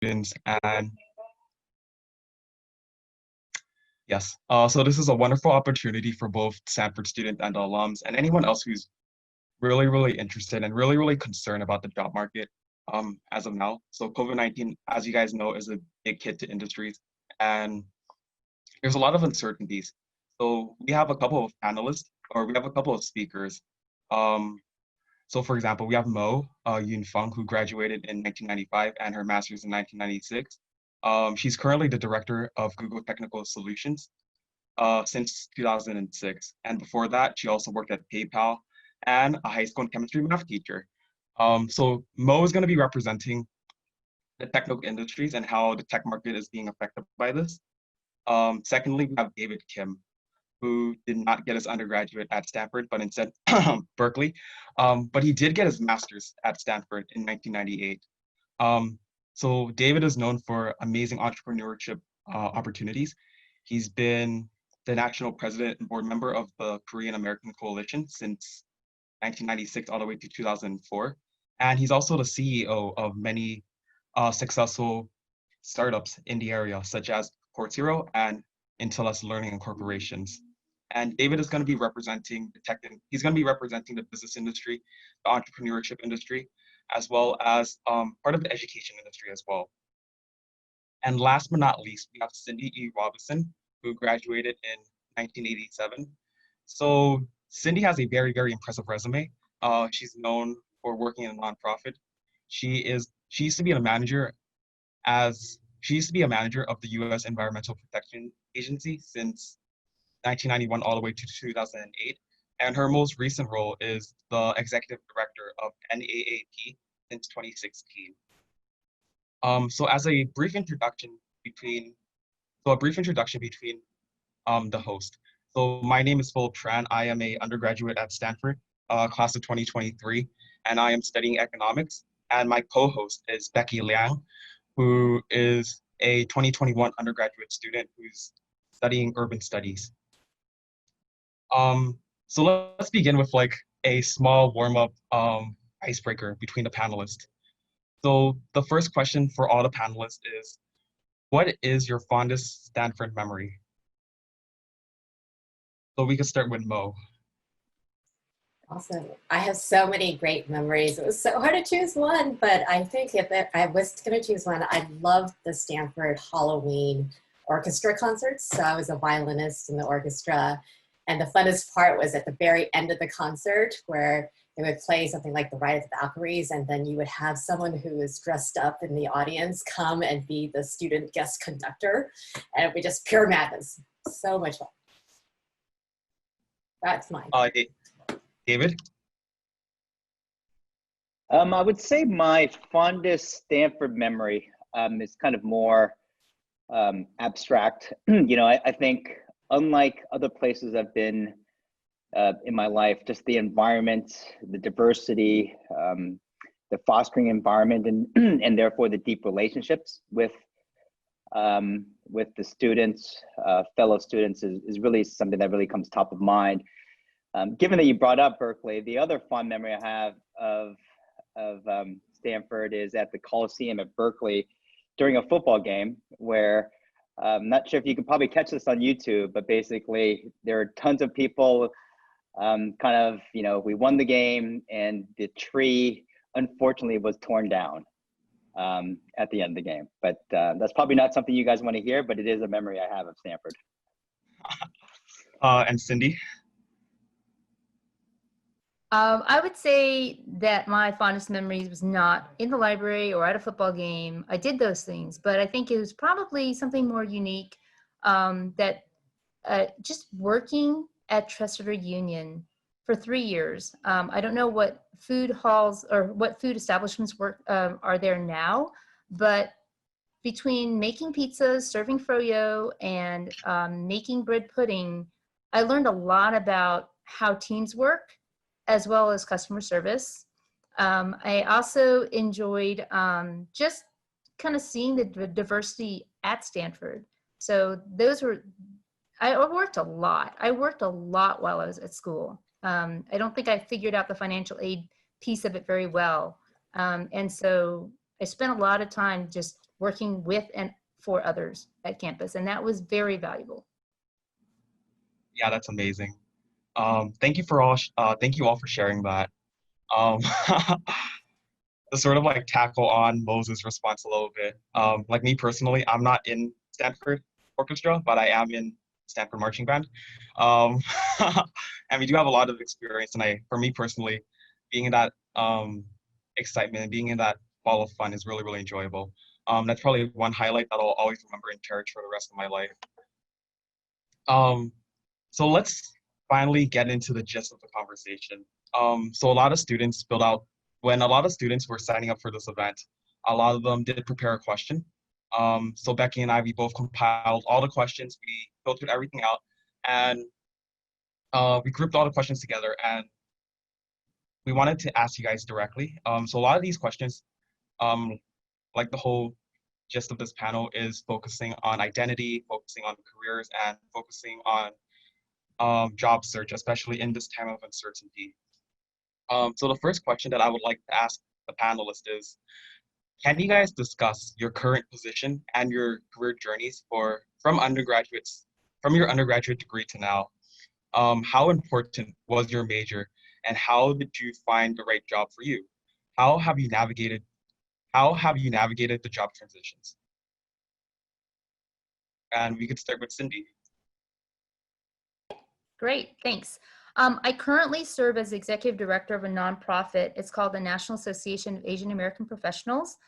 students. And yes, so this is a wonderful opportunity for both Stanford students and alums and anyone else who's really, really interested and really, really concerned about the job market as of now. So COVID-19, as you guys know, is a big hit to industries, and there's a lot of uncertainties. So we have a couple of panelists, or we have a couple of speakers. Um, so for example, we have Mo Yun Fung, who graduated in 1995 and her master's in 1996. She's currently the director of Google Technical Solutions since 2006. And before that, she also worked at PayPal and a high school and chemistry math teacher. So Mo is going to be representing the technical industries and how the tech market is being affected by this. Secondly, we have David Kim, who did not get his undergraduate at Stanford, but instead Berkeley. But he did get his master's at Stanford in 1998. So David is known for amazing entrepreneurship opportunities. He's been the national president and board member of the Korean American Coalition since 1996 all the way to 2004. And he's also the CEO of many successful startups in the area, such as Portiro and Intellis Learning and Corporations. And David is going to be representing the tech, he's going to be representing the business industry, the entrepreneurship industry, as well as part of the education industry as well. And last but not least, we have Cindy E. Robinson, who graduated in 1987. So Cindy has a very, very impressive resume. She's known for working in a nonprofit. She used to be a manager of the U.S. Environmental Protection Agency since 1991 all the way to 2008. And her most recent role is the executive director of NAAP since 2016. So as a brief introduction between the host. So my name is Philip Tran. I am a undergraduate at Stanford, class of 2023, and I am studying economics. And my co-host is Becky Liang, who is a 2021 undergraduate student who's studying urban studies. So let's begin with like a small warm-up icebreaker between the panelists. So the first question for all the panelists is, what is your fondest Stanford memory? So we can start with Mo. Awesome. I have so many great memories. It was so hard to choose one, but I think if I was going to choose one, I loved the Stanford Halloween orchestra concerts. So I was a violinist in the orchestra. And the funnest part was at the very end of the concert where they would play something like The Ride of the Valkyries, and then you would have someone who was dressed up in the audience come and be the student guest conductor. And it would be just pure madness. So much fun. That's mine. David? I would say my fondest Stanford memory is kind of more abstract. You know, I think unlike other places I've been in my life, just the environment, the diversity, the fostering environment, and therefore the deep relationships with the students, fellow students is really something that really comes top of mind. Given that you brought up Berkeley, the other fond memory I have of Stanford is at the Coliseum at Berkeley during a football game where I'm not sure if you can probably catch this on YouTube, but basically there are tons of people kind of, you know, we won the game and the tree unfortunately was torn down at the end of the game. But that's probably not something you guys want to hear, but it is a memory I have of Stanford. And Cindy? I would say that my fondest memories was not in the library or at a football game. I did those things, but I think it was probably something more unique that just working at Treasury Union for 3 years. I don't know what food halls or what food establishments are there now, but between making pizzas, serving froyo, and making bread pudding, I learned a lot about how teams work, as well as customer service. I also enjoyed just kind of seeing the diversity at Stanford. So those were, I worked a lot. I worked a lot while I was at school. I don't think I figured out the financial aid piece of it very well. And so I spent a lot of time just working with and for others at campus. And that was very valuable. Yeah, that's amazing. Thank you thank you all for sharing that. Um, to sort of like tackle on Moses' response a little bit. Like me personally, I'm not in Stanford Orchestra, but I am in Stanford Marching Band. Um, and we do have a lot of experience. And for me personally, being in that excitement and being in that ball of fun is really, really enjoyable. That's probably one highlight that I'll always remember and cherish for the rest of my life. So let's finally get into the gist of the conversation. So a lot of students filled out, when a lot of students were signing up for this event, a lot of them did prepare a question. So Becky and I, we both compiled all the questions, we filtered everything out, and we grouped all the questions together, and we wanted to ask you guys directly. So a lot of these questions, like the whole gist of this panel, is focusing on identity, focusing on careers, and focusing on job search, especially in this time of uncertainty. So the first question that I would like to ask the panelists is, can you guys discuss your current position and your career journeys from your undergraduate degree to now? How important was your major, and how did you find the right job for you? How have you navigated the job transitions? And we could start with Cindy. Great, thanks. I currently serve as executive director of a nonprofit. It's called the National Association of Asian American Professionals.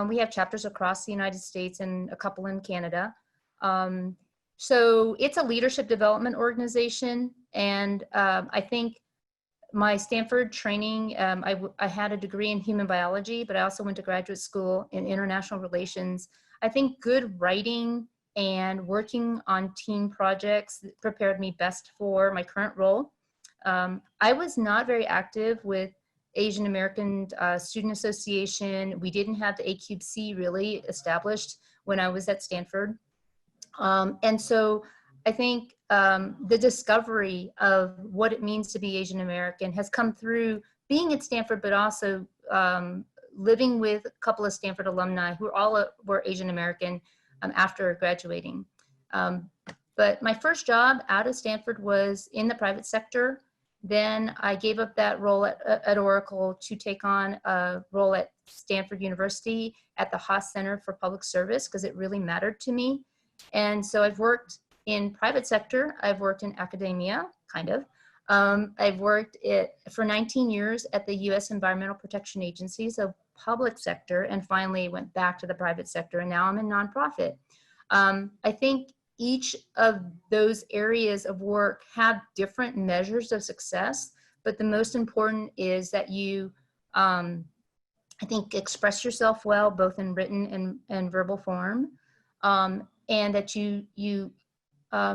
We have chapters across the United States and a couple in Canada. So it's a leadership development organization. And I think my Stanford training, I had a degree in human biology, but I also went to graduate school in international relations. I think good writing and working on team projects prepared me best for my current role. I was not very active with Asian American Student Association. We didn't have the ACUBC really established when I was at Stanford. And so I think the discovery of what it means to be Asian American has come through being at Stanford, but also living with a couple of Stanford alumni who were Asian American after graduating. But my first job out of Stanford was in the private sector. Then I gave up that role at Oracle to take on a role at Stanford University at the Haas Center for Public Service because it really mattered to me. And so I've worked in private sector. I've worked in academia, kind of. I've worked for 19 years at the U.S. Environmental Protection Agency, so public sector, and finally went back to the private sector, and now I'm in nonprofit. I think each of those areas of work have different measures of success, but the most important is that you, I think, express yourself well, both in written and verbal form, and that you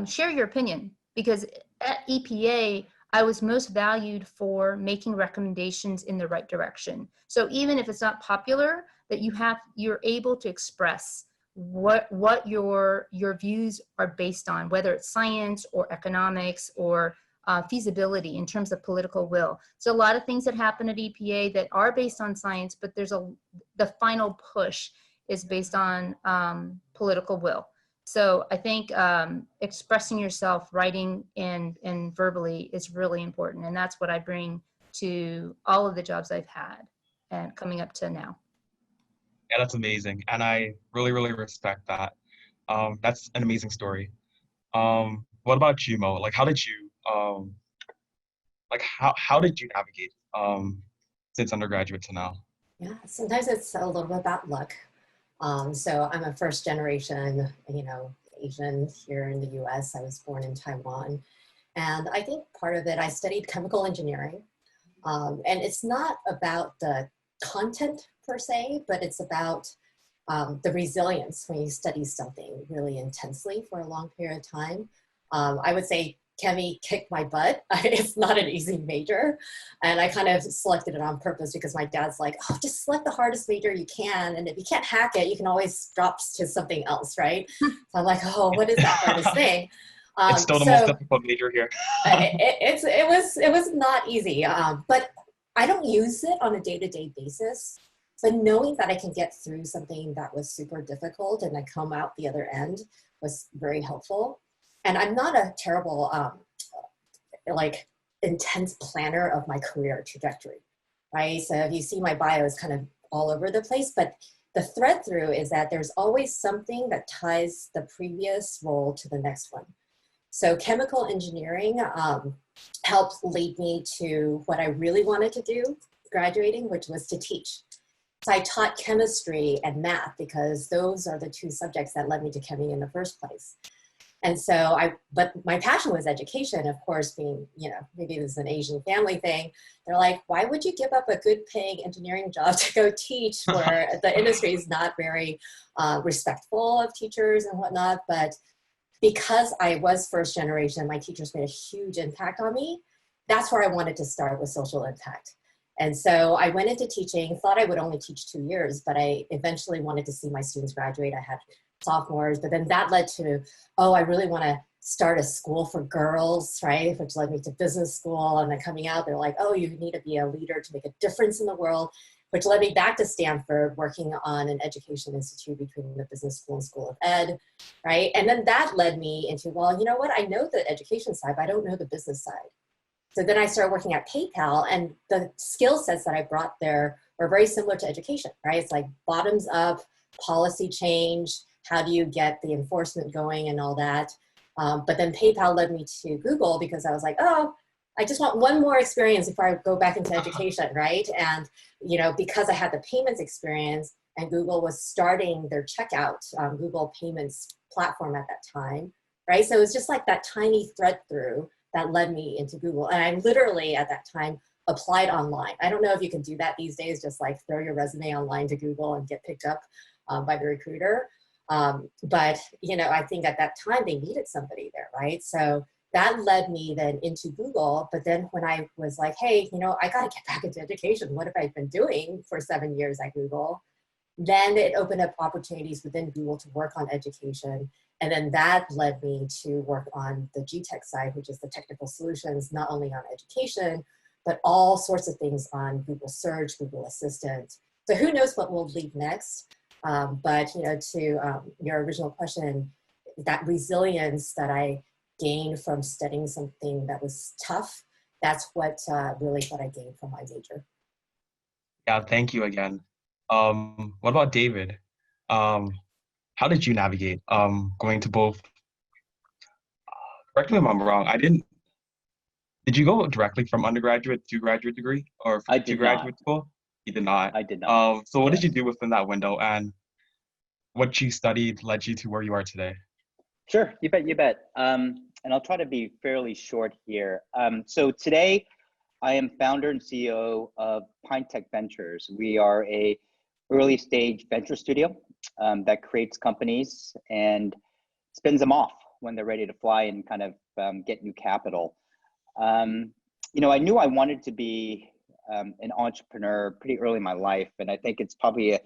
share your opinion. Because at EPA, I was most valued for making recommendations in the right direction. So even if it's not popular, that you're able to express what your views are based on, whether it's science or economics or feasibility in terms of political will. So a lot of things that happen at EPA that are based on science, but the final push is based on political will. So I think expressing yourself, writing and verbally is really important. And that's what I bring to all of the jobs I've had and coming up to now. Yeah, that's amazing. And I really, really respect that. That's an amazing story. What about you, Mo? Like, how did you navigate since undergraduate to now? Yeah, sometimes it's a little bit about luck. So I'm a first generation, Asian here in the US. I was born in Taiwan. And I think part of it, I studied chemical engineering. And it's not about the content per se, but it's about the resilience when you study something really intensely for a long period of time. I would say Chemi kicked my butt. It's not an easy major. And I kind of selected it on purpose because my dad's like, oh, just select the hardest major you can. And if you can't hack it, you can always drop to something else, right? So I'm like, oh, what is that hardest thing? It's still the most difficult major here. It was not easy, but I don't use it on a day-to-day basis. But knowing that I can get through something that was super difficult and I come out the other end was very helpful. And I'm not a terrible, like intense planner of my career trajectory, right? So if you see my bio is kind of all over the place, but the thread through is that there's always something that ties the previous role to the next one. So chemical engineering helped lead me to what I really wanted to do graduating, which was to teach. So I taught chemistry and math because those are the two subjects that led me to chemistry in the first place. And so but my passion was education, of course, being, maybe this is an Asian family thing. They're like, why would you give up a good paying engineering job to go teach where the industry is not very respectful of teachers and whatnot? But because I was first generation, my teachers made a huge impact on me. That's where I wanted to start with social impact. And so I went into teaching, thought I would only teach 2 years, but I eventually wanted to see my students graduate. I had sophomores, but then that led to, I really want to start a school for girls, right? Which led me to business school. And then coming out, they're like, you need to be a leader to make a difference in the world, which led me back to Stanford, working on an education institute between the business school and school of ed, right? And then that led me into, you know what? I know the education side, but I don't know the business side. So then I started working at PayPal, and the skill sets that I brought there were very similar to education, right? It's like bottoms up, policy change, how do you get the enforcement going and all that. But then PayPal led me to Google because I was like, I just want one more experience before I go back into education, right? And, because I had the payments experience and Google was starting their checkout, Google Payments platform at that time, right? So it was just like that tiny thread through that led me into Google. And I literally at that time applied online. I don't know if you can do that these days, just like throw your resume online to Google and get picked up by the recruiter. But, I think at that time they needed somebody there, right? So that led me then into Google. But then when I was like, hey, I got to get back into education. What have I been doing for 7 years at Google? Then it opened up opportunities within Google to work on education. And then that led me to work on the GTech side, which is the technical solutions, not only on education, but all sorts of things on Google Search, Google Assistant. So who knows what will lead next? But to your original question, that resilience that I gained from studying something that was tough, that's what really what I gained from my major. Yeah, thank you again. What about David? How did you navigate going to both? Correct me if I'm wrong. Did you go directly from undergraduate to graduate degree or I to did graduate not. school? You did not. I did not. So what did Yes. you do within that window, and what you studied led you to where you are today? Sure, you bet, you bet. And I'll try to be fairly short here. So today, I am founder and CEO of Pine Tech Ventures. We are a early stage venture studio that creates companies and spins them off when they're ready to fly and kind of get new capital. I knew I wanted to be an entrepreneur pretty early in my life, and I think it's probably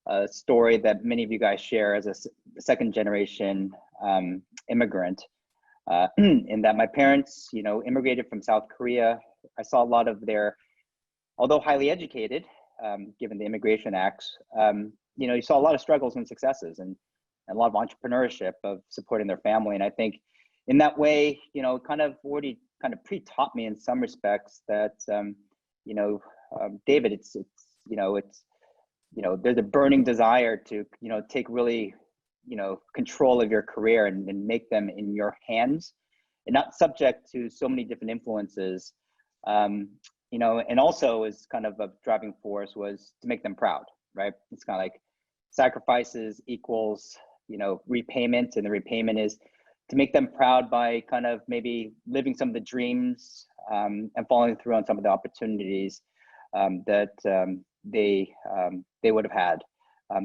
a story that many of you guys share as a second generation immigrant, in that my parents, immigrated from South Korea. I saw a lot of their, although highly educated, given the Immigration Acts, you saw a lot of struggles and successes and a lot of entrepreneurship of supporting their family. And I think in that way, kind of already kind of pre-taught me in some respects that, David, there's a burning desire to, take really, control of your career and make them in your hands and not subject to so many different influences. And also is kind of a driving force was to make them proud, right? It's kind of like sacrifices equals, repayment, and the repayment is to make them proud by kind of maybe living some of the dreams and following through on some of the opportunities that they would have had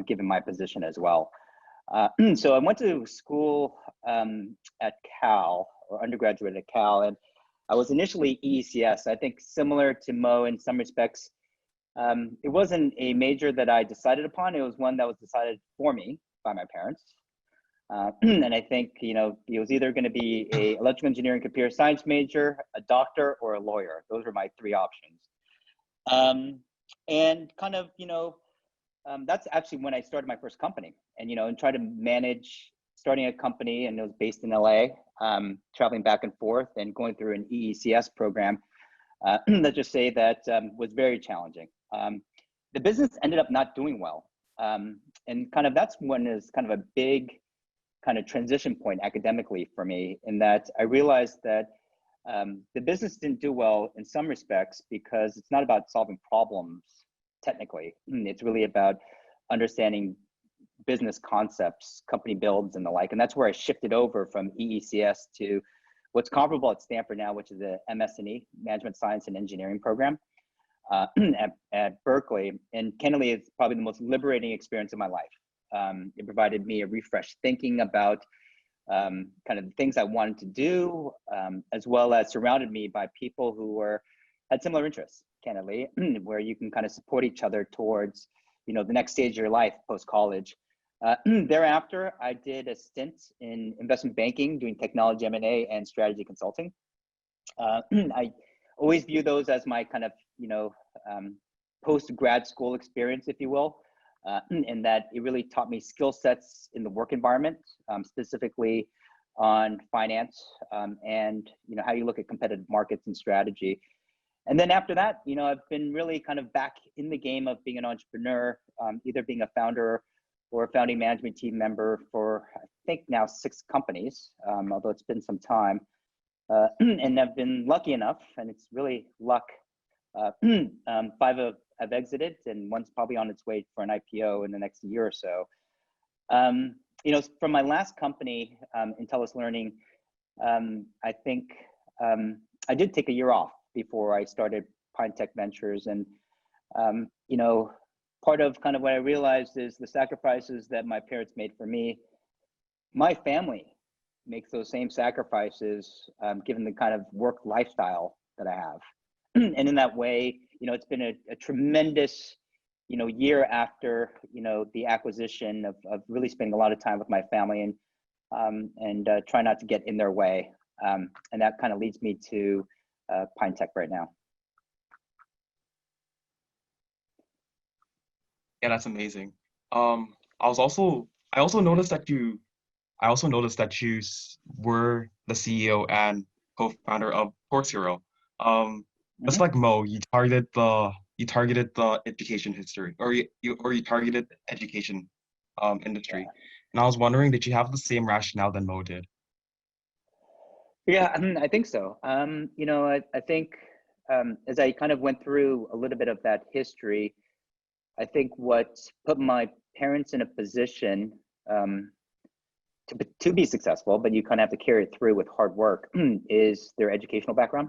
given my position as well. So I went to school at Cal, or undergraduate at Cal, and I was initially ECS. I think similar to Mo in some respects, it wasn't a major that I decided upon. It was one that was decided for me by my parents. And I think, it was either going to be a electrical engineering computer science major, a doctor, or a lawyer. Those were my three options. And kind of, that's actually when I started my first company, and and try to manage starting a company, and it was based in LA, traveling back and forth and going through an EECS program. Let's just say that was very challenging. The business ended up not doing well, and kind of that's when is kind of a big kind of transition point academically for me, in that I realized that the business didn't do well in some respects because it's not about solving problems technically. It's really about understanding business concepts, company builds, and the like. And that's where I shifted over from EECS to what's comparable at Stanford now, which is the MS&E, Management Science and Engineering program at Berkeley. And candidly, it's probably the most liberating experience of my life. It provided me a refreshed thinking about kind of the things I wanted to do, as well as surrounded me by people who had similar interests, candidly, where you can kind of support each other towards, the next stage of your life post-college. Thereafter, I did a stint in investment banking, doing technology M&A and strategy consulting. I always view those as my kind of, post-grad school experience, if you will, in that it really taught me skill sets in the work environment, specifically on finance, and how you look at competitive markets and strategy. And then after that, I've been really kind of back in the game of being an entrepreneur, either being a founder or a founding management team member for, I think now 6 companies, although it's been some time. And I've been lucky enough, and it's really luck, 5 have exited, and one's probably on its way for an IPO in the next year or so. From my last company, Intellis Learning, I think I did take a year off before I started Pine Tech Ventures. And, part of kind of what I realized is the sacrifices that my parents made for me, my family makes those same sacrifices, given the kind of work lifestyle that I have. And in that way, it's been a tremendous, year after, the acquisition of really spending a lot of time with my family, and try not to get in their way. And that kind of leads me to Pine Tech right now. Yeah, that's amazing. I also noticed that you were the CEO and co-founder of Course Hero. Just like Mo, you targeted the education history, or you targeted education industry. And I was wondering, did you have the same rationale that Mo did? Yeah, I think so. I think as I kind of went through a little bit of that history, I think what put my parents in a position to be successful, but you kind of have to carry it through with hard work, is their educational background.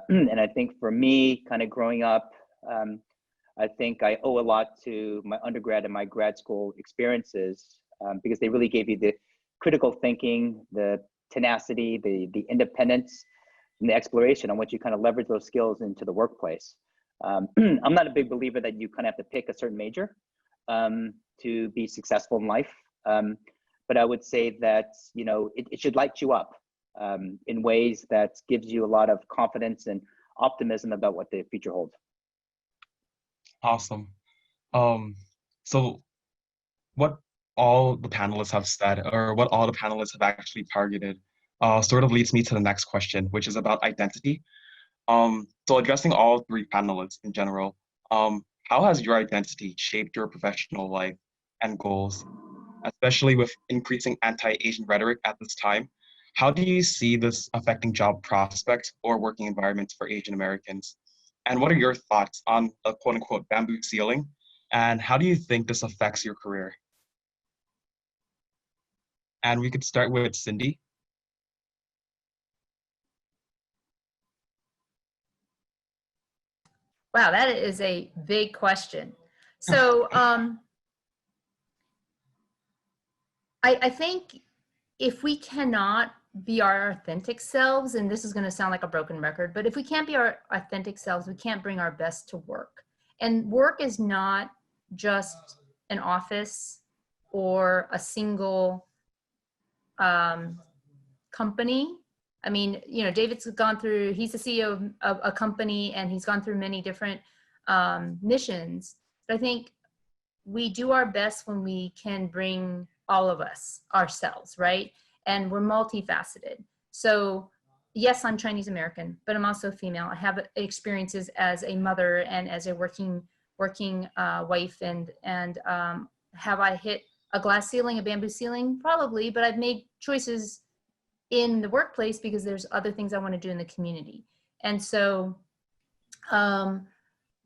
And I think for me, kind of growing up, I think I owe a lot to my undergrad and my grad school experiences, because they really gave you the critical thinking, the tenacity, the independence, and the exploration on which you kind of leverage those skills into the workplace. I'm not a big believer that you kind of have to pick a certain major to be successful in life. But I would say that, it should light you up in ways that gives you a lot of confidence and optimism about what the future holds. Awesome. So what all the panelists have said, or what all the panelists have actually targeted, sort of leads me to the next question, which is about identity. So addressing all 3 panelists in general, how has your identity shaped your professional life and goals, especially with increasing anti-Asian rhetoric at this time? How do you see this affecting job prospects or working environments for Asian Americans? And what are your thoughts on the quote-unquote bamboo ceiling? And how do you think this affects your career? And we could start with Cindy. Wow, that is a big question. So I think if we cannot be our authentic selves, and this is going to sound like a broken record, but if we can't be our authentic selves, we can't bring our best to work. And work is not just an office or a single company. I mean, David's gone through, he's the CEO of a company, and he's gone through many different missions. But I think we do our best when we can bring all of us, ourselves, right? And we're multifaceted. So yes, I'm Chinese American, but I'm also female. I have experiences as a mother and as a working wife, and have I hit a glass ceiling, a bamboo ceiling? Probably, but I've made choices in the workplace because there's other things I want to do in the community. And so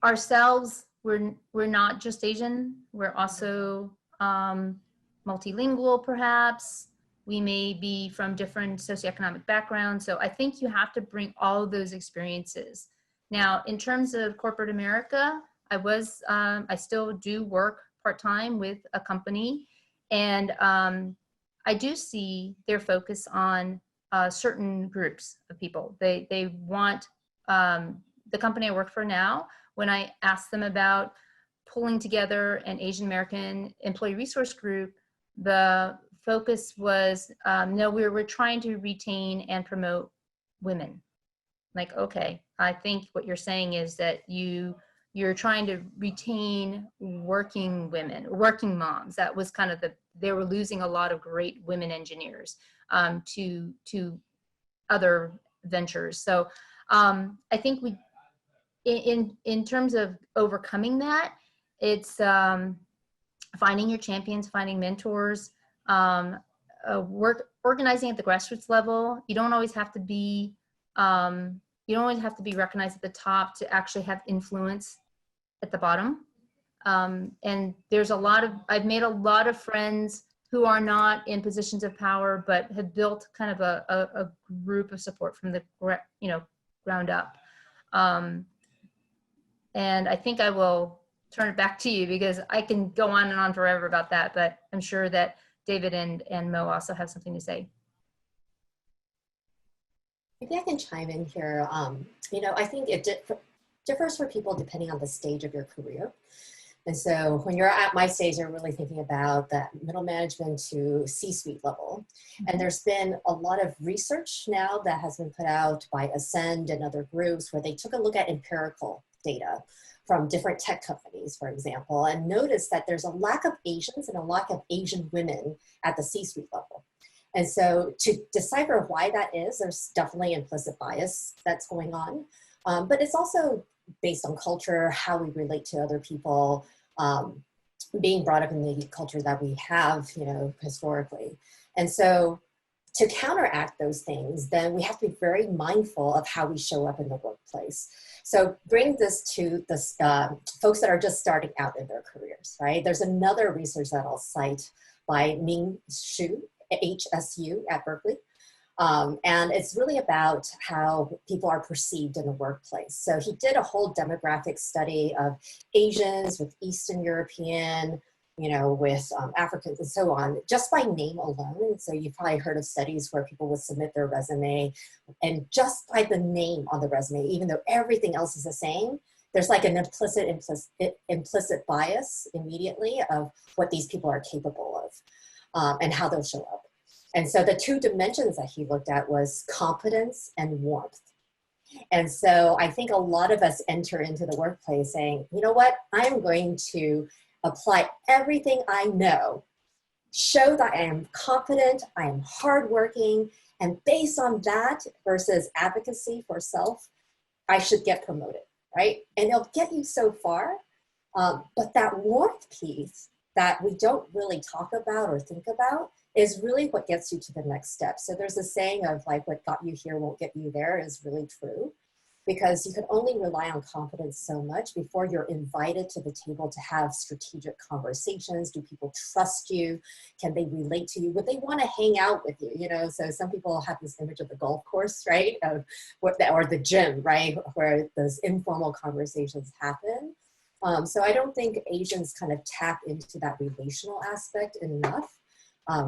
ourselves, we're not just Asian, we're also multilingual perhaps. We may be from different socioeconomic backgrounds. So I think you have to bring all of those experiences. Now, in terms of corporate America, I still do work part-time with a company, and I do see their focus on certain groups of people. They want, the company I work for now, when I asked them about pulling together an Asian American employee resource group, the focus was, no, we're trying to retain and promote women. Like, okay, I think what you're saying is that you're trying to retain working women, working moms. That was kind of they were losing a lot of great women engineers to other ventures. So I think in terms of overcoming that, it's finding your champions, finding mentors, organizing at the grassroots level. You don't always have to be recognized at the top to actually have influence at the bottom. And there's I've made a lot of friends who are not in positions of power, but have built kind of a group of support from the ground up. And I think I will turn it back to you because I can go on and on forever about that, but I'm sure that David and Mo also have something to say. Maybe I can chime in here. I think it differs for people depending on the stage of your career. And so when you're at my stage, you're really thinking about that middle management to C-suite level. And there's been a lot of research now that has been put out by Ascend and other groups where they took a look at empirical data from different tech companies, for example, and noticed that there's a lack of Asians and a lack of Asian women at the C-suite level. And so to decipher why that is, there's definitely implicit bias that's going on. But it's also based on culture, how we relate to other people, being brought up in the culture that we have, historically. And so to counteract those things, then we have to be very mindful of how we show up in the workplace. So bring this to the folks that are just starting out in their careers, right? There's another research that I'll cite by Ming Xu, HSU at Berkeley. And it's really about how people are perceived in the workplace. So he did a whole demographic study of Asians with Eastern European, with Africans and so on, just by name alone. So you've probably heard of studies where people would submit their resume and just by the name on the resume, even though everything else is the same, there's like an implicit bias immediately of what these people are capable of and how they'll show up. And so the two dimensions that he looked at was competence and warmth. And so I think a lot of us enter into the workplace saying, you know what, I'm going to apply everything I know, show that I am competent, I am hardworking, and based on that versus advocacy for self, I should get promoted, right? And it'll get you so far, but that warmth piece that we don't really talk about or think about is really what gets you to the next step. So there's a saying of like, what got you here won't get you there is really true, because you can only rely on competence so much before you're invited to the table to have strategic conversations. Do people trust you? Can they relate to you? Would they want to hang out with you? So some people have this image of the golf course, right? Or the gym, right? Where those informal conversations happen. So I don't think Asians kind of tap into that relational aspect enough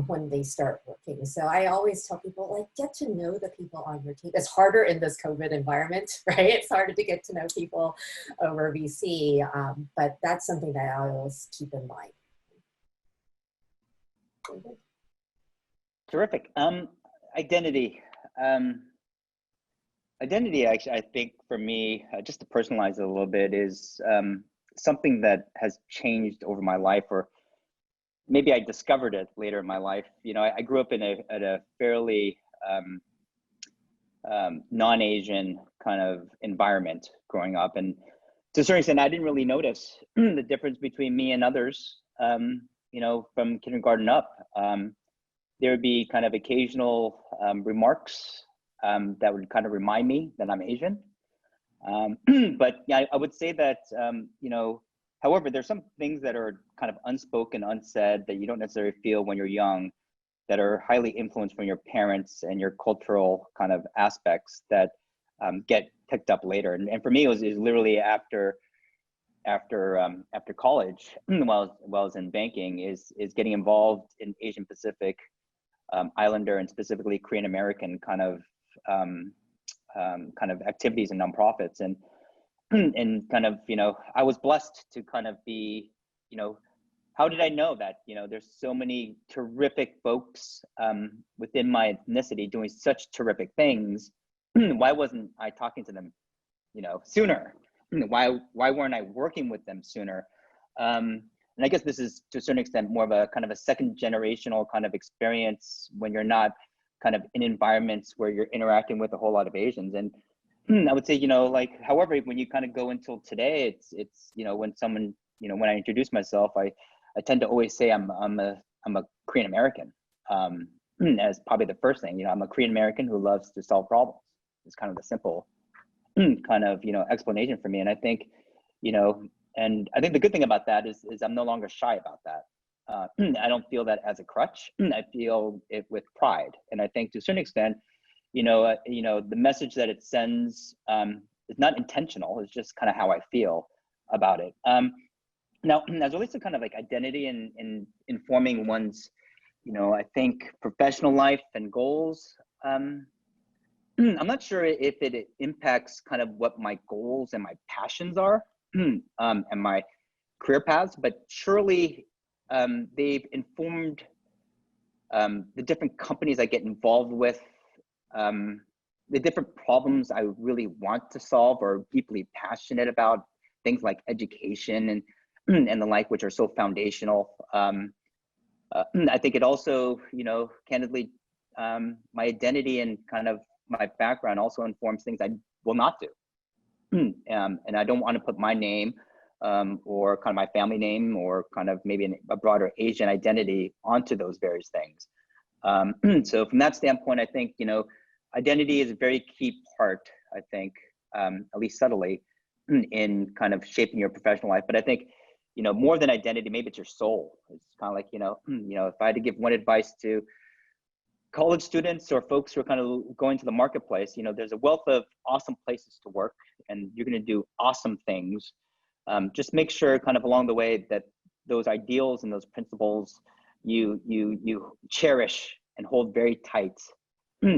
when they start working. So I always tell people, like, get to know the people on your team. It's harder in this COVID environment, right? It's harder to get to know people over VC, but that's something that I always keep in mind. Terrific. Identity. Identity, actually, I think for me, just to personalize it a little bit, is something that has changed over my life, or maybe I discovered it later in my life. You know, I grew up in at a fairly non-Asian kind of environment growing up, and to a certain extent, I didn't really notice the difference between me and others. You know, from kindergarten up, there would be kind of occasional remarks that would kind of remind me that I'm Asian. But yeah, I would say that, you know, however, there's some things that are kind of unspoken, unsaid, that you don't necessarily feel when you're young, that are highly influenced from your parents and your cultural kind of aspects that get picked up later. And for me, it was literally after college, while I was in banking, is getting involved in Asian Pacific Islander and specifically Korean American kind of activities and nonprofits, and kind of, you know, I was blessed to kind of be, you know, how did I know that, you know, there's so many terrific folks within my ethnicity doing such terrific things? Why wasn't I talking to them, you know, sooner? Why weren't I working with them sooner? And I guess this is to a certain extent more of a kind of a second generational kind of experience when you're not kind of in environments where you're interacting with a whole lot of Asians. And I would say, you know, like, however, when you kind of go until today, it's, you know, when someone, you know, when I introduce myself, I tend to always say I'm a Korean American, as probably the first thing. You know, I'm a Korean American who loves to solve problems. It's kind of the simple kind of, you know, explanation for me. And I think, you know, and I think the good thing about that is I'm no longer shy about that. I don't feel that as a crutch. I feel it with pride. And I think to a certain extent, you know, the message that it sends is not intentional. It's just kind of how I feel about it. Now, as it relates to kind of like identity and informing one's, you know, I think professional life and goals, I'm not sure if it impacts kind of what my goals and my passions are, and my career paths, but surely they've informed the different companies I get involved with, the different problems I really want to solve or deeply passionate about, things like education and the like, which are so foundational. I think it also, you know, candidly, my identity and kind of my background also informs things I will not do. And I don't want to put my name or kind of my family name or kind of maybe a broader Asian identity onto those various things. So from that standpoint, I think, you know, identity is a very key part, I think, at least subtly, in kind of shaping your professional life. But I think, you know, more than identity, maybe it's your soul. It's kind of like, you know, if I had to give one advice to college students or folks who are kind of going to the marketplace, you know, there's a wealth of awesome places to work and you're going to do awesome things. Just make sure kind of along the way that those ideals and those principles you cherish and hold very tight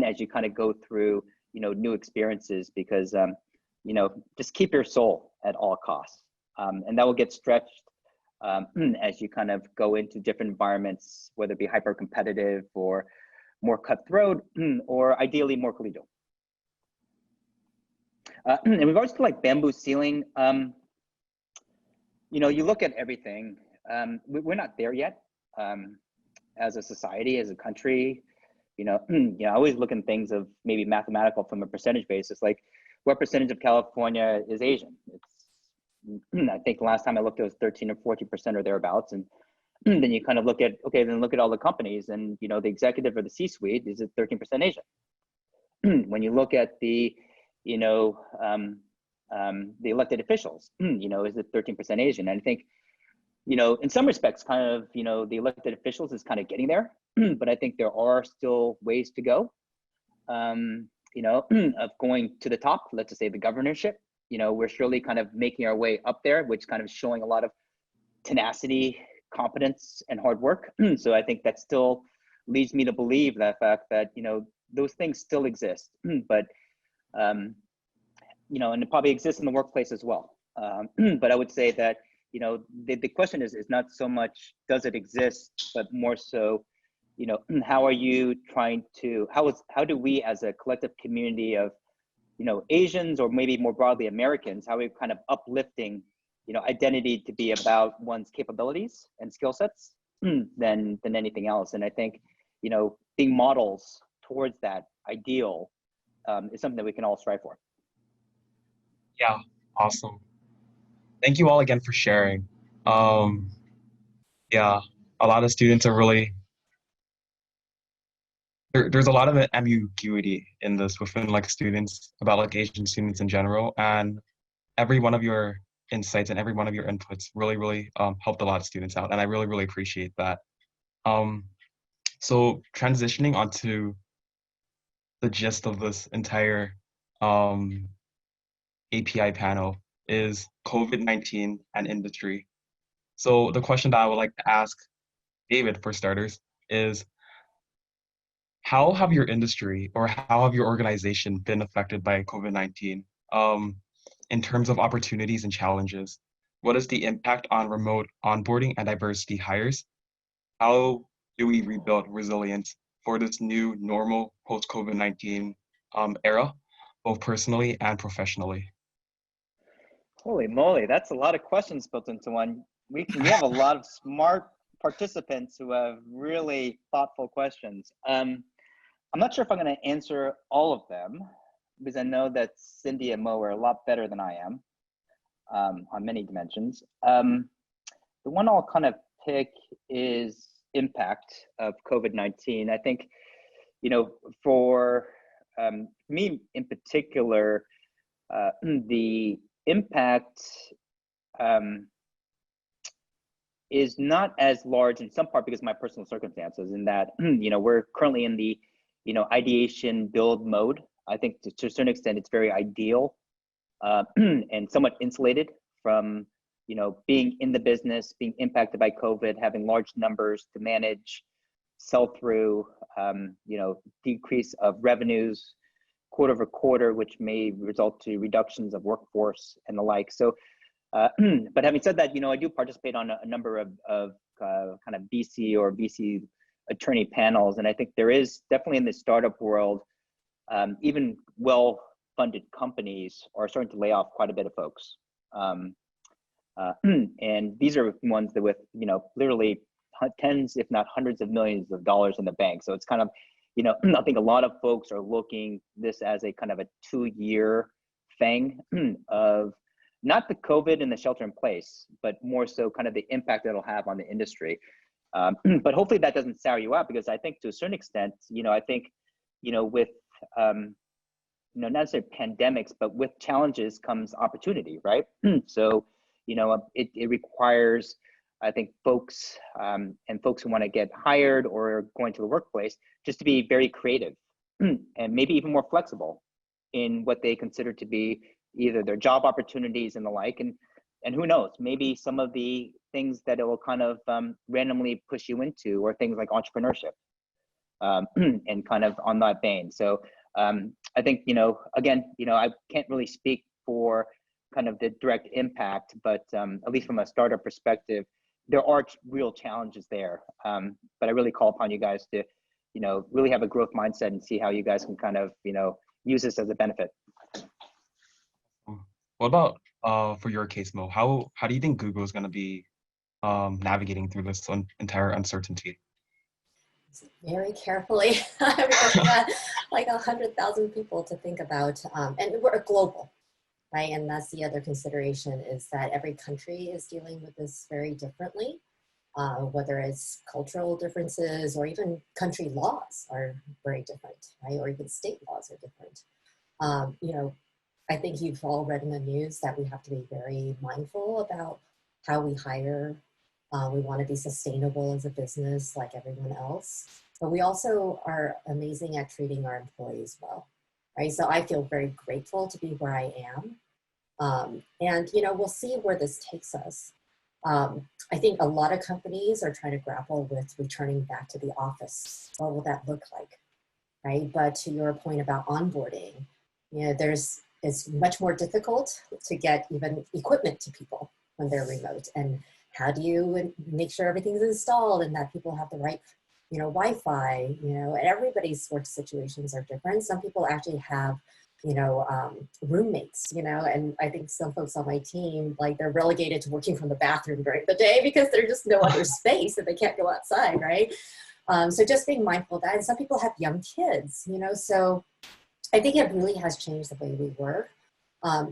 as you kind of go through, you know, new experiences, because, you know, just keep your soul at all costs. And that will get stretched as you kind of go into different environments, whether it be hyper competitive or more cutthroat, or ideally more collegial. In regards to like bamboo ceiling, you know, you look at everything. We're not there yet as a society, as a country. You know, I always look at things of maybe mathematical from a percentage basis, like what percentage of California is Asian? It's, I think the last time I looked, it was 13 or 14% or thereabouts. And then you kind of look at, okay, then look at all the companies and, you know, the executive or the C-suite, is it 13% Asian? When you look at the, you know, the elected officials, you know, is it 13% Asian? And I think, you know, in some respects, kind of, you know, the elected officials is kind of getting there, but I think there are still ways to go, you know, of going to the top. Let's just say the governorship, you know, we're surely kind of making our way up there, which kind of showing a lot of tenacity, competence, and hard work. So I think that still leads me to believe that fact that, you know, those things still exist, but, you know, and it probably exists in the workplace as well. But I would say that, you know, the question is not so much does it exist, but more so, you know, how are you trying to, how do we as a collective community of, you know, Asians or maybe more broadly Americans, how are we kind of uplifting identity to be about one's capabilities and skill sets than anything else. And I think, being models towards that ideal is something that we can all strive for. Yeah, awesome. Thank you all again for sharing. Yeah, a lot of students are really there's a lot of ambiguity in this within like students about like Asian students in general, and every one of your insights and every one of your inputs really helped a lot of students out, and I really appreciate that. Um, so transitioning onto the gist of this entire um, API panel is COVID-19 and industry. So the question that I would like to ask David, for starters, is how have your industry or how have your organization been affected by COVID-19 in terms of opportunities and challenges? What is the impact on remote onboarding and diversity hires? How do we rebuild resilience for this new normal post-COVID-19 era, both personally and professionally? Holy moly, that's a lot of questions built into one. We have a lot of smart participants who have really thoughtful questions. I'm not sure if I'm going to answer all of them because I know that Cindy and Mo are a lot better than I am on many dimensions. The one I'll kind of pick is impact of COVID-19. I think, for me in particular, the impact is not as large in some part because of my personal circumstances in that, we're currently in the, ideation build mode. I think to a certain extent, it's very ideal and somewhat insulated from, being in the business, being impacted by COVID, having large numbers to manage, sell through, decrease of revenues, quarter over quarter, which may result to reductions of workforce and the like. So, but having said that, I do participate on a number of kind of VC or VC attorney panels. And I think there is definitely in the startup world, even well-funded companies are starting to lay off quite a bit of folks. And these are ones that with, literally tens, if not hundreds of millions of dollars in the bank. So it's kind of, I think a lot of folks are looking this as a kind of a 2-year thing of not the COVID and the shelter in place, but more so kind of the impact that it'll have on the industry. But hopefully that doesn't sour you out because I think to a certain extent, I think, with, not necessarily pandemics, but with challenges comes opportunity, right? So, it requires, I think, folks and folks who want to get hired or going to the workplace just to be very creative and maybe even more flexible in what they consider to be either their job opportunities and the like. And who knows, maybe some of the things that it will kind of randomly push you into are things like entrepreneurship and kind of on that vein. So I think, again, I can't really speak for kind of the direct impact, but at least from a startup perspective, there are real challenges there. But I really call upon you guys to, really have a growth mindset and see how you guys can kind of, use this as a benefit. What about for your case, Mo? How do you think Google is going to be navigating through this entire uncertainty? Very carefully. We've got like 100,000 people to think about, and we're global, right? And that's the other consideration is that every country is dealing with this very differently, whether it's cultural differences or even country laws are very different, right? Or even state laws are different. I think you've all read in the news that we have to be very mindful about how we hire. We want to be sustainable as a business like everyone else, but we also are amazing at treating our employees well, right? So I feel very grateful to be where I am. And, we'll see where this takes us. I think a lot of companies are trying to grapple with returning back to the office. What will that look like, right? But to your point about onboarding, it's much more difficult to get even equipment to people when they're remote. And how do you make sure everything's installed and that people have the right, Wi-Fi, and everybody's work situations are different. Some people actually have, roommates, and I think some folks on my team, like they're relegated to working from the bathroom during the day because there's just no other space and they can't go outside, right? So just being mindful of that. And some people have young kids, so I think it really has changed the way we work.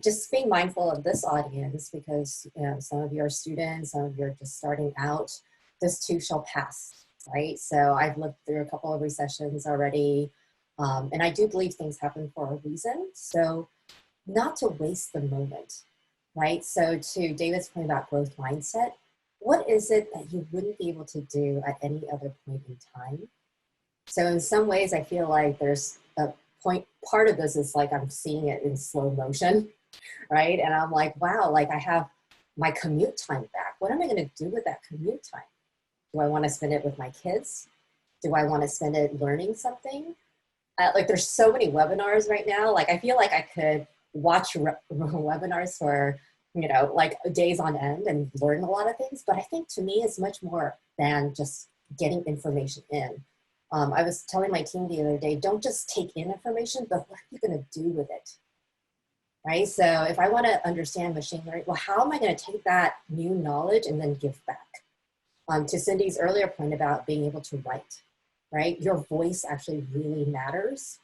Just being mindful of this audience because some of you are students, some of you are just starting out. This too shall pass, right? So I've lived through a couple of recessions already, and I do believe things happen for a reason. So not to waste the moment, right? So to David's point about growth mindset, what is it that you wouldn't be able to do at any other point in time? So in some ways, I feel like there's a part of this is like I'm seeing it in slow motion, right? And I'm like, wow, like I have my commute time back. What am I going to do with that commute time? Do I want to spend it with my kids? Do I want to spend it learning something? Like there's so many webinars right now. Like I feel like I could watch webinars for like days on end and learn a lot of things. But I think to me, it's much more than just getting information in. I was telling my team the other day, don't just take in information, but what are you going to do with it? Right? So if I want to understand machine learning, well, how am I going to take that new knowledge and then give back? To Cindy's earlier point about being able to write, right? Your voice actually really matters.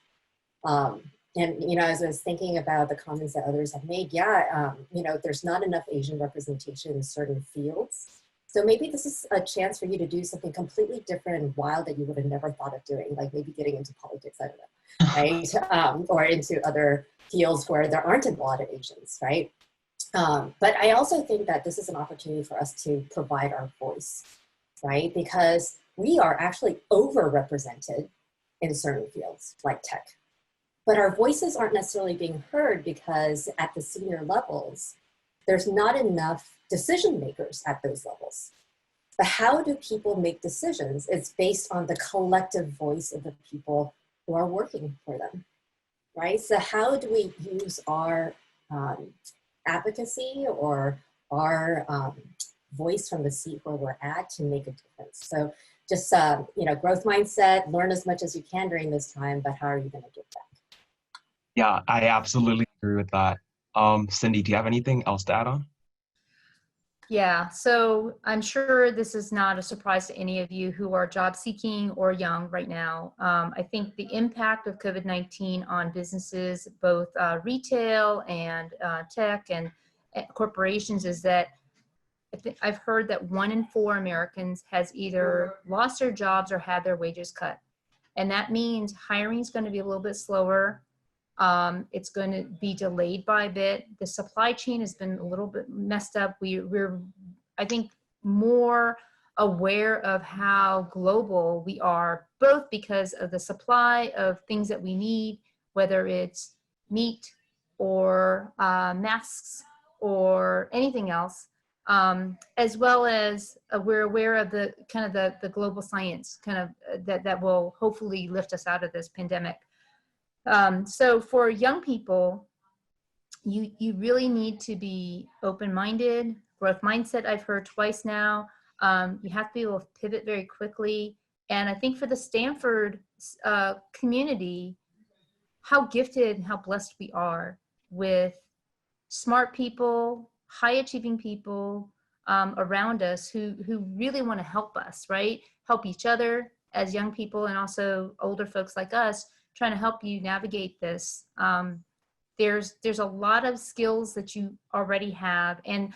And, as I was thinking about the comments that others have made, there's not enough Asian representation in certain fields. So maybe this is a chance for you to do something completely different and wild that you would have never thought of doing, like maybe getting into politics, I don't know, right? Or into other fields where there aren't a lot of Asians, right? But I also think that this is an opportunity for us to provide our voice, right? Because we are actually overrepresented in certain fields like tech. But our voices aren't necessarily being heard because at the senior levels, there's not enough decision makers at those levels. But how do people make decisions? It's based on the collective voice of the people who are working for them, right? So how do we use our advocacy or our voice from the seat where we're at to make a difference? So just, growth mindset, learn as much as you can during this time, but how are you going to give back? Yeah, I absolutely agree with that. Cindy, do you have anything else to add on? Yeah, so I'm sure this is not a surprise to any of you who are job seeking or young right now. I think the impact of COVID-19 on businesses, both retail and tech and corporations, is that I've heard that 1 in 4 Americans has either lost their jobs or had their wages cut. And that means hiring is going to be a little bit slower. It's going to be delayed by a bit. The supply chain has been a little bit messed up. We're, I think, more aware of how global we are, both because of the supply of things that we need, whether it's meat or masks or anything else, as well as we're aware of the kind of the global science kind of that will hopefully lift us out of this pandemic. So for young people, you really need to be open-minded. Growth mindset, I've heard twice now. You have to be able to pivot very quickly. And I think for the Stanford community, how gifted and how blessed we are with smart people, high-achieving people around us who really want to help us, right? Help each other as young people and also older folks like us, trying to help you navigate this. There's a lot of skills that you already have, and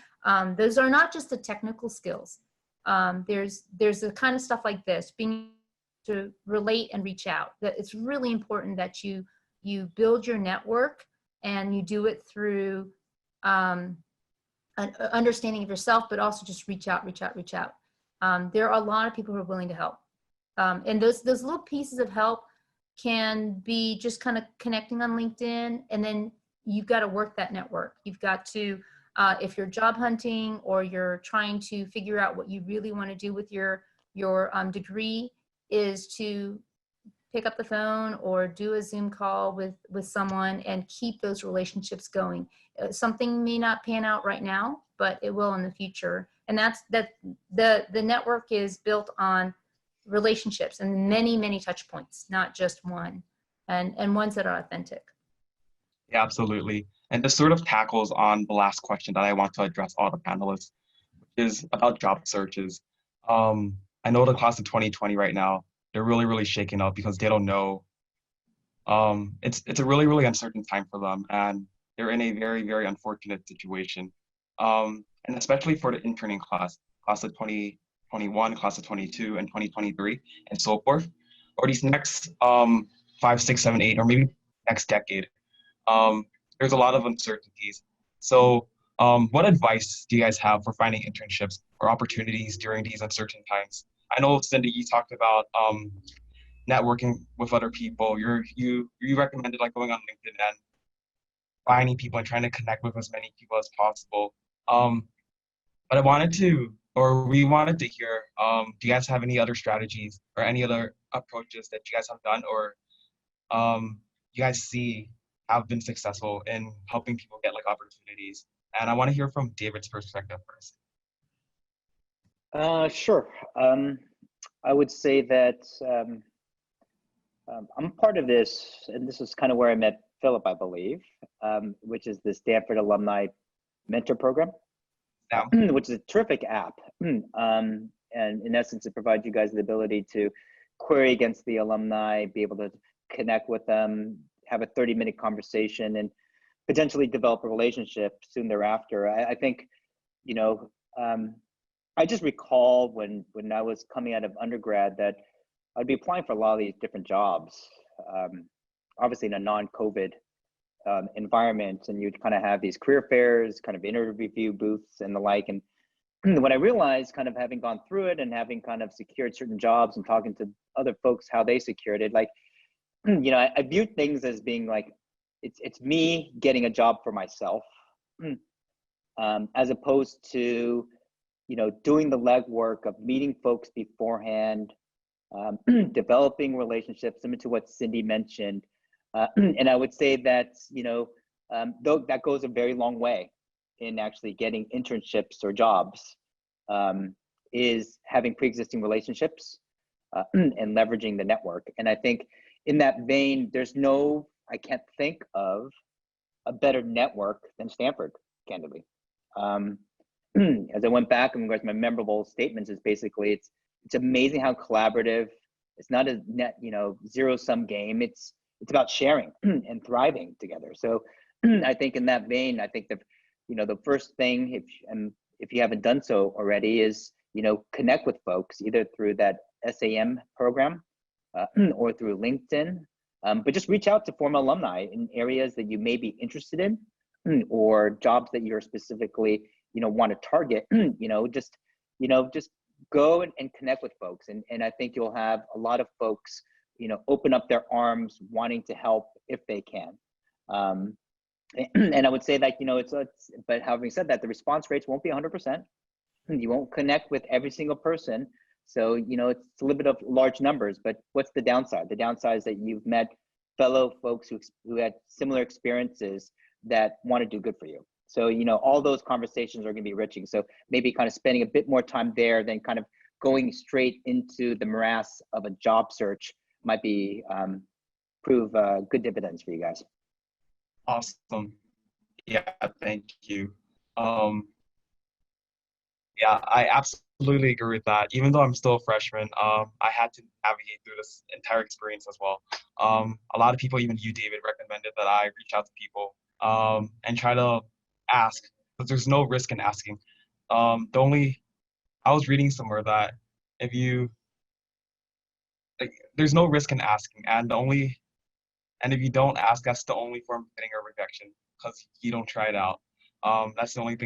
those are not just the technical skills. There's the kind of stuff like this, being to relate and reach out. That it's really important that you build your network and you do it through an understanding of yourself, but also just reach out. There are a lot of people who are willing to help, and those little pieces of help can be just kind of connecting on LinkedIn, and then you've got to work that network. You've got to, if you're job hunting or you're trying to figure out what you really want to do with your degree, is to pick up the phone or do a Zoom call with someone and keep those relationships going. Something may not pan out right now, but it will in the future. And the network is built on relationships and many touch points, not just one, and ones that are authentic. Yeah, absolutely. And this sort of tackles on the last question that I want to address all the panelists, which is about job searches. Um, I know the class of 2020 right now, they're really, really shaken up because they don't know. It's a really, really uncertain time for them, and they're in a very, very unfortunate situation. And especially for the interning class of 2021, class of 22, and 2023, and so forth, or these next 5, 6, 7, 8, or maybe next decade. Um, there's a lot of uncertainties. So, what advice do you guys have for finding internships or opportunities during these uncertain times? I know, Cindy, you talked about networking with other people. You recommended like going on LinkedIn and finding people and trying to connect with as many people as possible. Um, but I wanted to, or we wanted to hear, do you guys have any other strategies or any other approaches that you guys have done or you guys see have been successful in helping people get like opportunities? And I want to hear from David's perspective first. Sure. I would say that I'm part of this, and this is kind of where I met Philip, I believe, which is the Stanford Alumni Mentor Program, Yeah. which is a terrific app. And in essence, it provides you guys the ability to query against the alumni, be able to connect with them, have a 30-minute conversation, and potentially develop a relationship soon thereafter. I think, you know, I just recall when I was coming out of undergrad that I'd be applying for a lot of these different jobs, obviously in a non-COVID environment, and you'd kind of have these career fairs, kind of interview booths and the like. And when I realized, kind of having gone through it and having kind of secured certain jobs and talking to other folks how they secured it, like, you know, I viewed things as being like, it's me getting a job for myself, as opposed to, you know, doing the legwork of meeting folks beforehand, developing relationships, similar to what Cindy mentioned. And I would say that, you know, though that goes a very long way in actually getting internships or jobs, is having pre-existing relationships and leveraging the network. And I think in that vein, I can't think of a better network than Stanford, candidly. As I went back and regards my memorable statements is basically, it's amazing how collaborative. It's not a net, you know, zero-sum game. It's about sharing and thriving together. So I think in that vein, I think that, you know, the first thing, if you haven't done so already, is, you know, connect with folks either through that SAM program or through LinkedIn, but just reach out to former alumni in areas that you may be interested in or jobs that you're specifically, you know, want to target. Just go and connect with folks, and I think you'll have a lot of folks, you know, open up their arms wanting to help if they can. And I would say that, you know, but having said that, the response rates won't be 100%. You won't connect with every single person. So, you know, it's a little bit of large numbers, but what's the downside? The downside is that you've met fellow folks who had similar experiences that want to do good for you. So, you know, all those conversations are going to be enriching. So maybe kind of spending a bit more time there than kind of going straight into the morass of a job search might be prove good dividends for you guys. Awesome. Yeah, thank you. Yeah, I absolutely agree with that. Even though I'm still a freshman, I had to navigate through this entire experience as well. A lot of people, even you, David, recommended that I reach out to people and try to ask, because there's no risk in asking. I was reading somewhere that if you, like, there's no risk in asking, and if you don't ask, that's the only form of getting a rejection, because you don't try it out. That's the only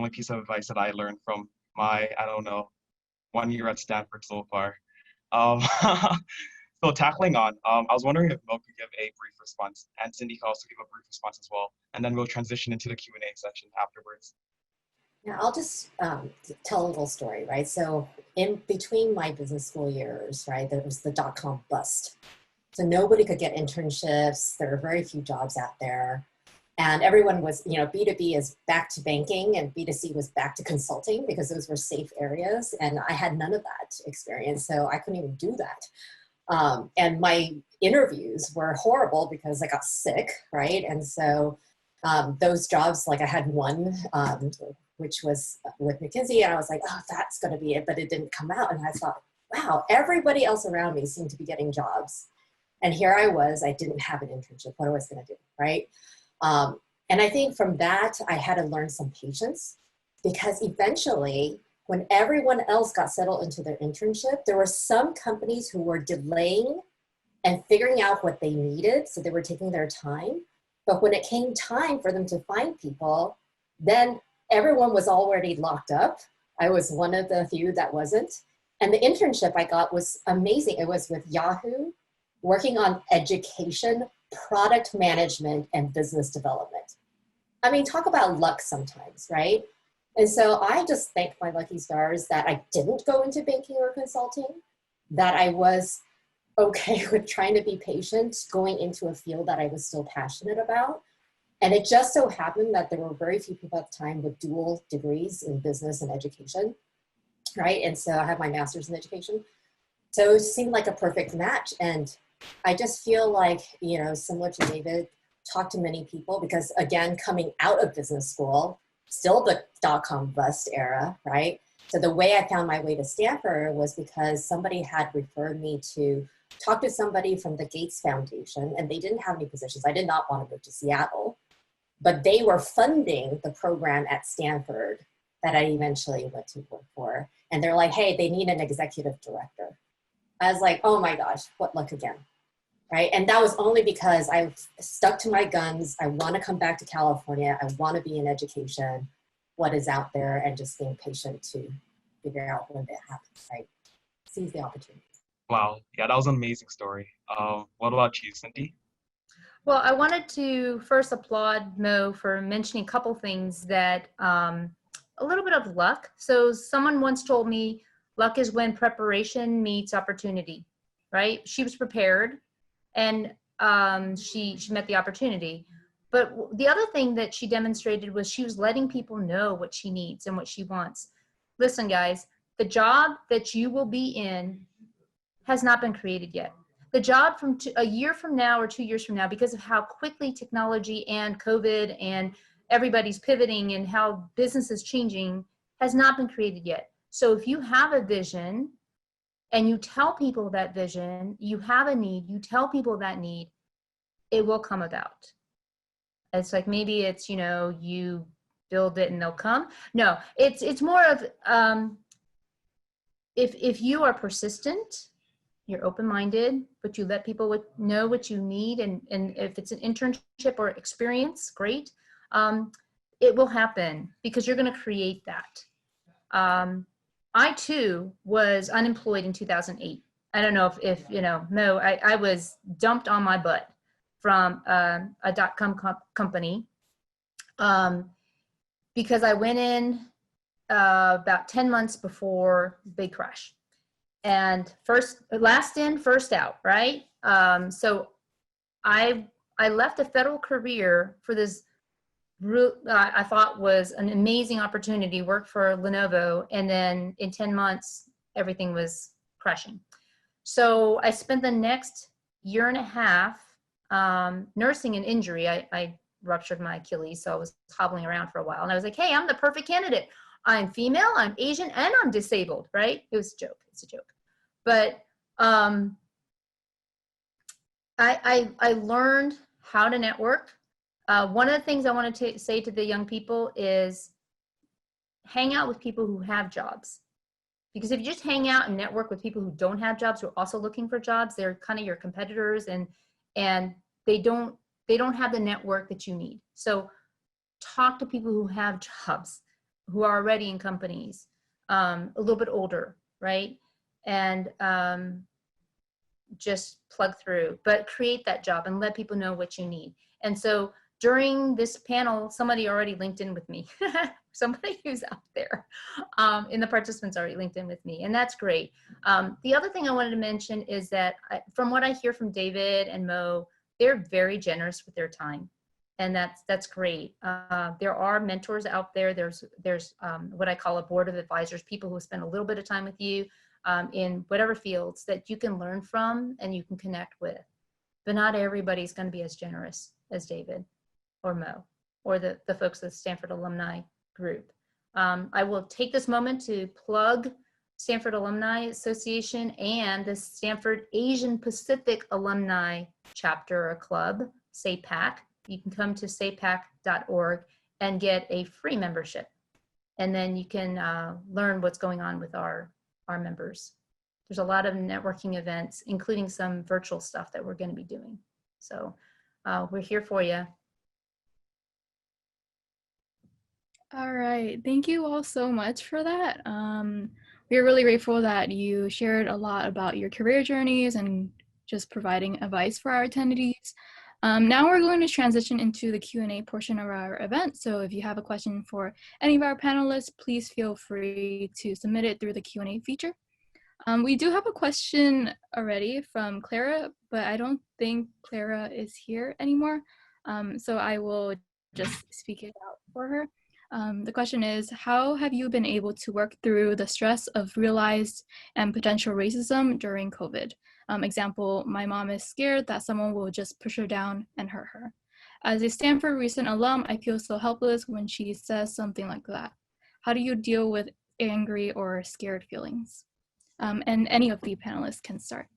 piece of advice that I learned from my, I don't know, 1 year at Stanford so far. Um, so tackling on, I was wondering if Mel could give a brief response, and Cindy could also give a brief response as well, and then we'll transition into the Q&A section afterwards. Yeah, I'll just tell a little story, right? So in between my business school years, right, there was the dot-com bust. So nobody could get internships. There were very few jobs out there. And everyone was, you know, B2B is back to banking and B2C was back to consulting because those were safe areas. And I had none of that experience, so I couldn't even do that. And my interviews were horrible because I got sick, right? And so those jobs, like I had one, which was with McKinsey, and I was like, oh, that's going to be it, but it didn't come out. And I thought, wow, everybody else around me seemed to be getting jobs. And here I was, I didn't have an internship. What was I going to do, right? And I think from that, I had to learn some patience, because eventually, when everyone else got settled into their internship, there were some companies who were delaying and figuring out what they needed. So they were taking their time. But when it came time for them to find people, then everyone was already locked up. I was one of the few that wasn't. And the internship I got was amazing. It was with Yahoo, working on education, product management, and business development. I mean, talk about luck sometimes, right? And so I just thank my lucky stars that I didn't go into banking or consulting, that I was okay with trying to be patient, going into a field that I was still passionate about. And it just so happened that there were very few people at the time with dual degrees in business and education, right? And so I have my master's in education. So it seemed like a perfect match. And I just feel like, you know, similar to David, talk to many people, because again, coming out of business school, still the dot-com bust era, right? So the way I found my way to Stanford was because somebody had referred me to talk to somebody from the Gates Foundation, and they didn't have any positions. I did not want to move to Seattle, but they were funding the program at Stanford that I eventually went to work for. And they're like, hey, they need an executive director. I was like, oh my gosh, what luck again, right? And that was only because I stuck to my guns. I want to come back to California. I want to be in education, what is out there, and just being patient to figure out when that happens, right? Seize the opportunity. Wow. Yeah, that was an amazing story. What about you, Cindy? Well, I wanted to first applaud Mo for mentioning a couple things that a little bit of luck. So someone once told me, luck is when preparation meets opportunity, right? She was prepared, and she met the opportunity. But the other thing that she demonstrated was she was letting people know what she needs and what she wants. Listen, guys, the job that you will be in has not been created yet. The job from a year from now or 2 years from now, because of how quickly technology and COVID and everybody's pivoting and how business is changing, has not been created yet. So if you have a vision and you tell people that vision, you have a need, you tell people that need, it will come about. It's like, maybe it's, you know, you build it and they'll come. No, it's more of, if you are persistent, you're open-minded, but you let people know what you need, and if it's an internship or experience, great. It will happen because you're going to create that. I too was unemployed in 2008. I don't know if you know, Mo, I was dumped on my butt from a dot-com company because I went in about 10 months before the big crash. And last in, first out, right? So I left a federal career for this, I thought was an amazing opportunity, work for Lenovo, and then in 10 months, everything was crashing. So I spent the next year and a half nursing an injury. I ruptured my Achilles, so I was hobbling around for a while. And I was like, hey, I'm the perfect candidate. I'm female, I'm Asian, and I'm disabled, right? It was a joke, it's a joke. But I learned how to network. One of the things I want to say to the young people is hang out with people who have jobs. Because if you just hang out and network with people who don't have jobs, who are also looking for jobs, they're kind of your competitors, and they don't have the network that you need. So talk to people who have jobs, who are already in companies, a little bit older, right? And just plug through, but create that job and let people know what you need. And so during this panel, somebody already linked in with me. Somebody who's out there in the participants already linked in with me, and that's great. The other thing I wanted to mention is that from what I hear from David and Mo, they're very generous with their time, and that's great. There are mentors out there. There's what I call a board of advisors, people who spend a little bit of time with you. in whatever fields that you can learn from and you can connect with. But not everybody's going to be as generous as David or Mo or the folks at the Stanford Alumni Group. I will take this moment to plug Stanford Alumni Association and the Stanford Asian Pacific Alumni Chapter or Club, SAPAC. You can come to sapac.org and get a free membership. And then you can learn what's going on with our members. There's a lot of networking events, including some virtual stuff that we're going to be doing. So we're here for you. All right, thank you all so much for that. We're really grateful that you shared a lot about your career journeys and just providing advice for our attendees. Now we're going to transition into the Q&A portion of our event. So if you have a question for any of our panelists, please feel free to submit it through the Q&A feature. We do have a question already from Clara, but I don't think Clara is here anymore. So I will just speak it out for her. The question is, how have you been able to work through the stress of realized and potential racism during COVID? Example, my mom is scared that someone will just push her down and hurt her. As a Stanford recent alum, I feel so helpless when she says something like that. How do you deal with angry or scared feelings? And any of the panelists can start.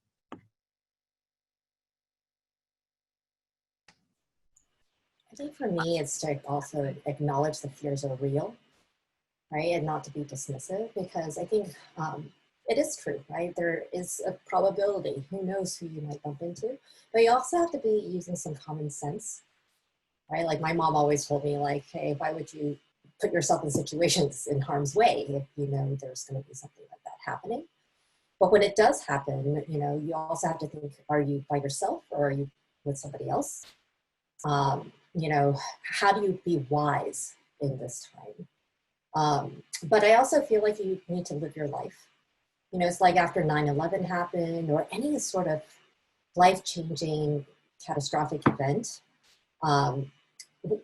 I think for me, it's to also acknowledge the fears are real, right? And not to be dismissive, because I think it is true, right? There is a probability, who knows who you might bump into, but you also have to be using some common sense, right? Like my mom always told me, like, hey, why would you put yourself in situations in harm's way if you know there's going to be something like that happening? But when it does happen, you know, you also have to think, are you by yourself or are you with somebody else? You know, how do you be wise in this time? But I also feel like you need to live your life. You know, it's like after 9/11 happened or any sort of life-changing catastrophic event,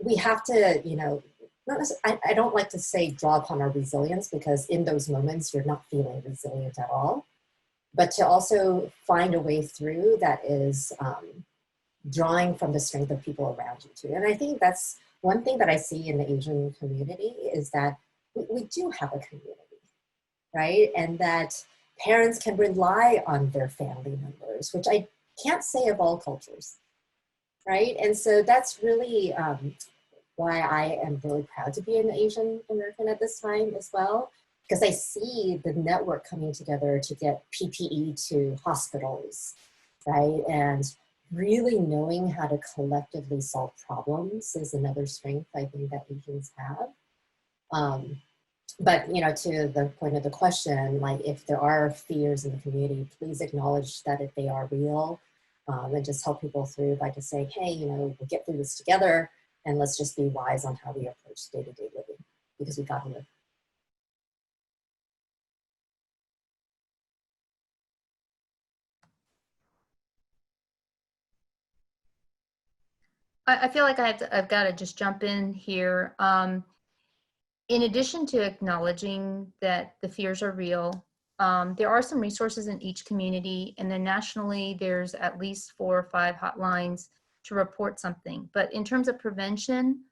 we have to, you know, I don't like to say draw upon our resilience, because in those moments you're not feeling resilient at all, but to also find a way through that is drawing from the strength of people around you too. And I think that's one thing that I see in the Asian community is that we do have a community, right? And that parents can rely on their family members, which I can't say of all cultures, right? And so that's really why I am really proud to be an Asian American at this time as well, because I see the network coming together to get PPE to hospitals, right? And really knowing how to collectively solve problems is another strength I think that Asians have. But, you know, to the point of the question, like if there are fears in the community, please acknowledge that if they are real, and just help people through by just saying, hey, you know, we'll get through this together and let's just be wise on how we approach day-to-day living, because we got to live. I feel like I've got to just jump in here. In addition to acknowledging that the fears are real, there are some resources in each community, and then nationally there's at least 4 or 5 hotlines to report something. But in terms of prevention,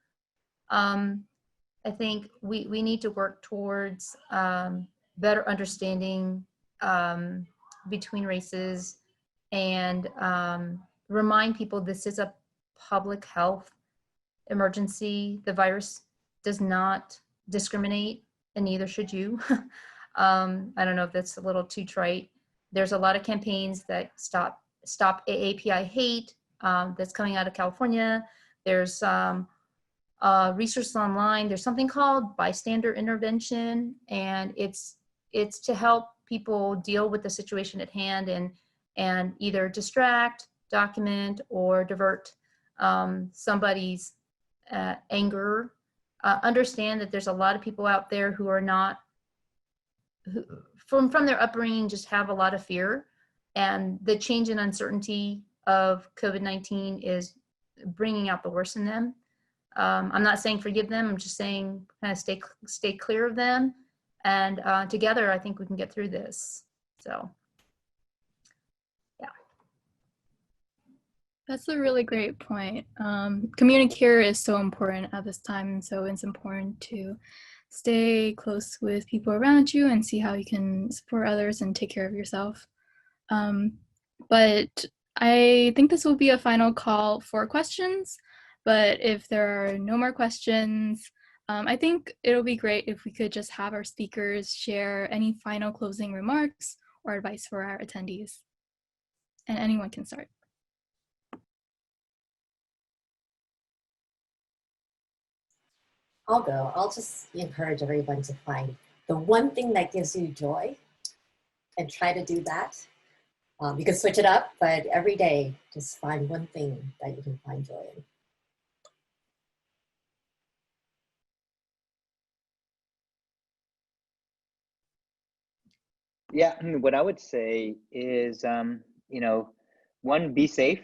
I think we need to work towards better understanding between races and remind people this is a public health emergency. The virus does not discriminate, and neither should you. I don't know if that's a little too trite. There's a lot of campaigns that stop AAPI hate that's coming out of California. There's research online. There's something called bystander intervention, and it's to help people deal with the situation at hand and either distract, document, or divert somebody's anger. Understand that there's a lot of people out there who are not, who, from their upbringing, just have a lot of fear, and the change and uncertainty of COVID-19 is bringing out the worst in them. I'm not saying forgive them. I'm just saying kind of stay clear of them, and together I think we can get through this. So, yeah. That's a really great point. Communicator is so important at this time, so it's important to stay close with people around you and see how you can support others and take care of yourself. But I think this will be a final call for questions, but if there are no more questions, I think it'll be great if we could just have our speakers share any final closing remarks or advice for our attendees. And anyone can start. I'll go. I'll just encourage everyone to find the one thing that gives you joy and try to do that. You can switch it up, but every day, just find one thing that you can find joy in. Yeah, what I would say is, one, be safe.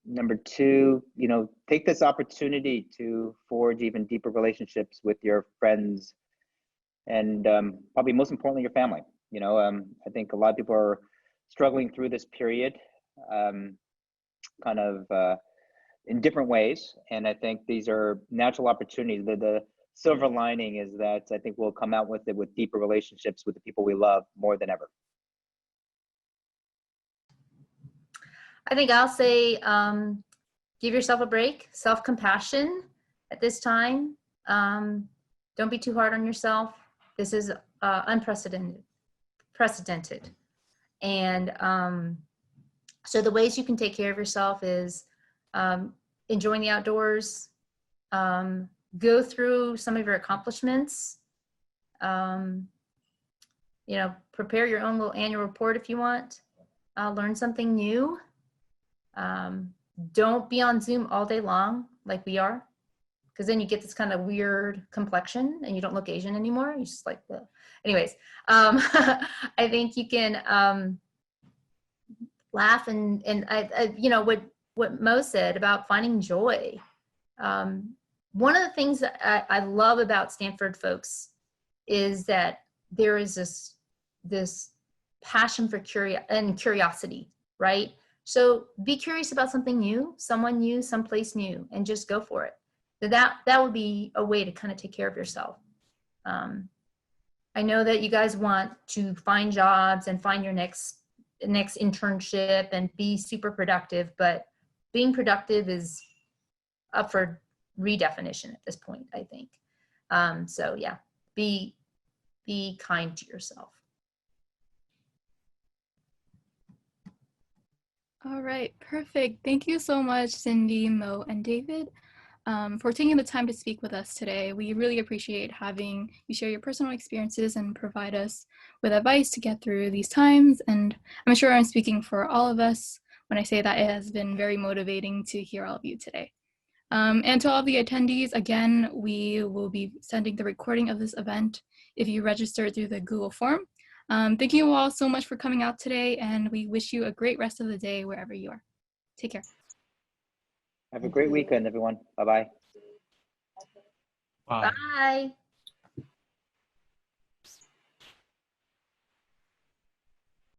Number two, take this opportunity to forge even deeper relationships with your friends and probably most importantly, your family. I think a lot of people are struggling through this period kind of in different ways. And I think these are natural opportunities. The silver lining is that I think we'll come out with it with deeper relationships with the people we love more than ever. I think I'll say give yourself a break, self-compassion at this time. Don't be too hard on yourself. This is unprecedented. And so the ways you can take care of yourself is enjoying the outdoors, go through some of your accomplishments, prepare your own little annual report if you want, learn something new. Don't be on Zoom all day long like we are, because then you get this kind of weird complexion and you don't look Asian anymore. You just like the, anyways, I think you can laugh and what Mo said about finding joy. One of the things that I love about Stanford folks is that there is this passion for curiosity, right? So be curious about something new, someone new, someplace new, and just go for it. That would be a way to kind of take care of yourself. I know that you guys want to find jobs and find your next internship and be super productive, but being productive is up for redefinition at this point, I think. So yeah, be kind to yourself. All right, perfect. Thank you so much, Cindy, Mo, and David, for taking the time to speak with us today. We really appreciate having you share your personal experiences and provide us with advice to get through these times. And I'm sure I'm speaking for all of us when I say that it has been very motivating to hear all of you today. And to all of the attendees, again, we will be sending the recording of this event if you register through the Google form. Thank you all so much for coming out today, and we wish you a great rest of the day wherever you are. Take care. Have a great weekend, everyone. Bye-bye. Bye. Bye.